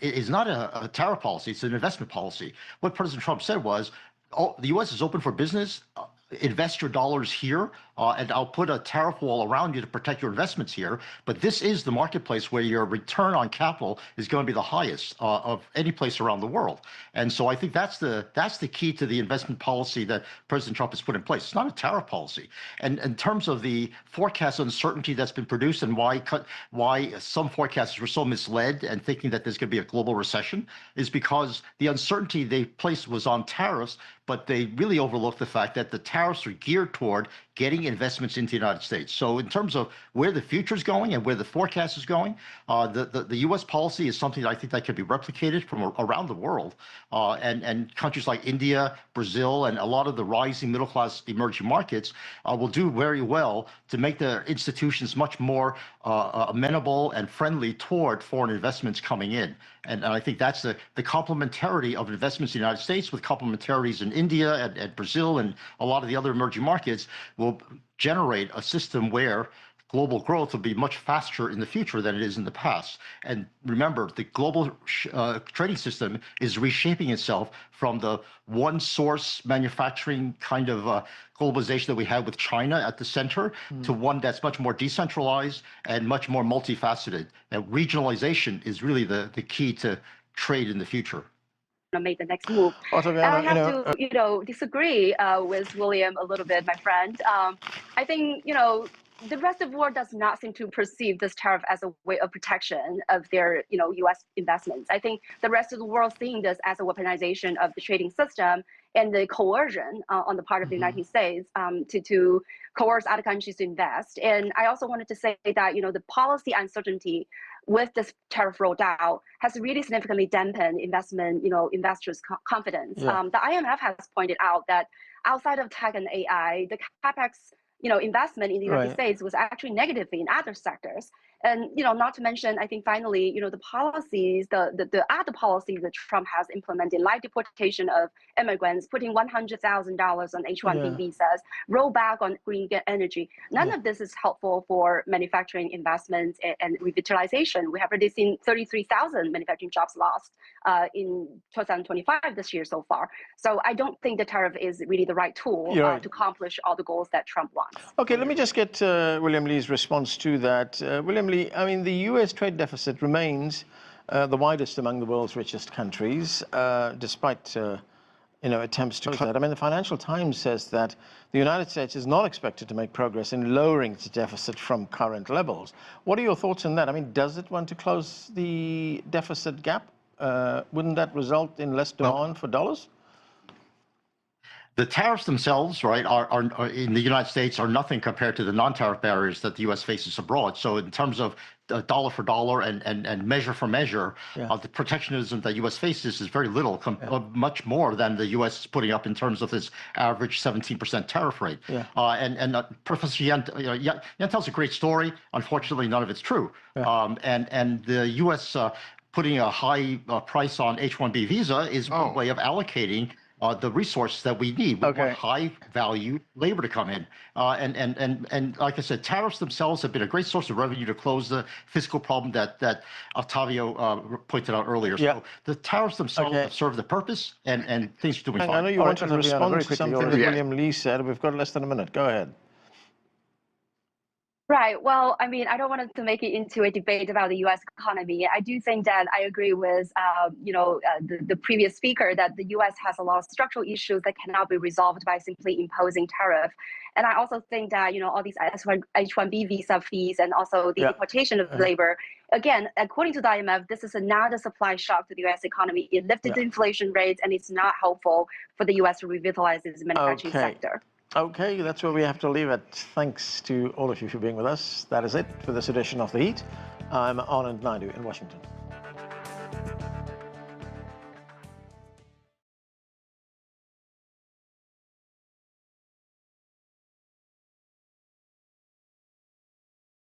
is not a tariff policy, it's an investment policy. What President Trump said was, oh, the U.S. is open for business. Invest your dollars here, and I'll put a tariff wall around you to protect your investments here. But this is the marketplace where your return on capital is going to be the highest of any place around the world. And so I think that's the key to the investment policy that President Trump has put in place. It's not a tariff policy. And in terms of the forecast uncertainty that's been produced and why some forecasters were so misled and thinking that there's going to be a global recession is because the uncertainty they placed was on tariffs, but they really overlooked the fact that the tariffs are geared toward getting investments into the United States. So in terms of where the future is going and where the forecast is going, the U.S. policy is something that I think that can be replicated from around the world. And countries like India, Brazil, and a lot of the rising middle-class emerging markets will do very well to make their institutions much more amenable and friendly toward foreign investments coming in. And I think that's the complementarity of investments in the United States with complementarities in India and Brazil and a lot of the other emerging markets will generate a system where global growth will be much faster in the future than it is in the past. And remember, the global trading system is reshaping itself from the one source manufacturing kind of globalization that we had with China at the center to one that's much more decentralized and much more multifaceted. And regionalization is really the key to trade in the future. Make the next move. Ottaviano, I have to, disagree with William a little bit, my friend. I think, the rest of the world does not seem to perceive this tariff as a way of protection of their, U.S. investments. I think the rest of the world seeing this as a weaponization of the trading system and the coercion on the part of the United States to coerce other countries to invest. And I also wanted to say that, the policy uncertainty with this tariff rolled out has really significantly dampened investors' confidence. The IMF has pointed out that outside of tech and AI, the capex investment in the United States was actually negative in other sectors. And, not to mention, I think finally, the policies, the other policies that Trump has implemented, like deportation of immigrants, putting $100,000 on H1B visas, roll back on green energy. None of this is helpful for manufacturing investments and revitalization. We have already seen 33,000 manufacturing jobs lost in 2025 this year so far. So I don't think the tariff is really the right tool to accomplish all the goals that Trump wants. Okay, let me just get William Lee's response to that. William Lee, I mean, the U.S. trade deficit remains the widest among the world's richest countries, despite attempts to close that. I mean, the Financial Times says that the United States is not expected to make progress in lowering its deficit from current levels. What are your thoughts on that? I mean, does it want to close the deficit gap? Wouldn't that result in less demand for dollars? The tariffs themselves, right, are in the United States are nothing compared to the non-tariff barriers that the U.S. faces abroad. So in terms of dollar for dollar and measure for measure, the protectionism that U.S. faces is very little, much more than the U.S. is putting up in terms of its average 17% tariff rate. And Professor Yan tells a great story. Unfortunately, none of it's true. And the U.S. Putting a high price on H1B visa is one way of allocating the resources that we need. We want high-value labor to come in. And like I said, tariffs themselves have been a great source of revenue to close the fiscal problem that Octavio pointed out earlier. So the tariffs themselves serve the purpose, and things are doing fine. I know you wanted to respond to something that William Lee said. We've got less than a minute. Go ahead. Right. Well, I mean, I don't want to make it into a debate about the U.S. economy. I do think that I agree with, the previous speaker that the U.S. has a lot of structural issues that cannot be resolved by simply imposing tariff. And I also think that, all these H1B visa fees and also the deportation of labor, again, according to the IMF, this is not a supply shock to the U.S. economy. It lifted the inflation rates, and it's not helpful for the U.S. to revitalize its manufacturing sector. Okay, that's where we have to leave it. Thanks to all of you for being with us. That is it for this edition of The Heat. I'm Anand Naidu in Washington.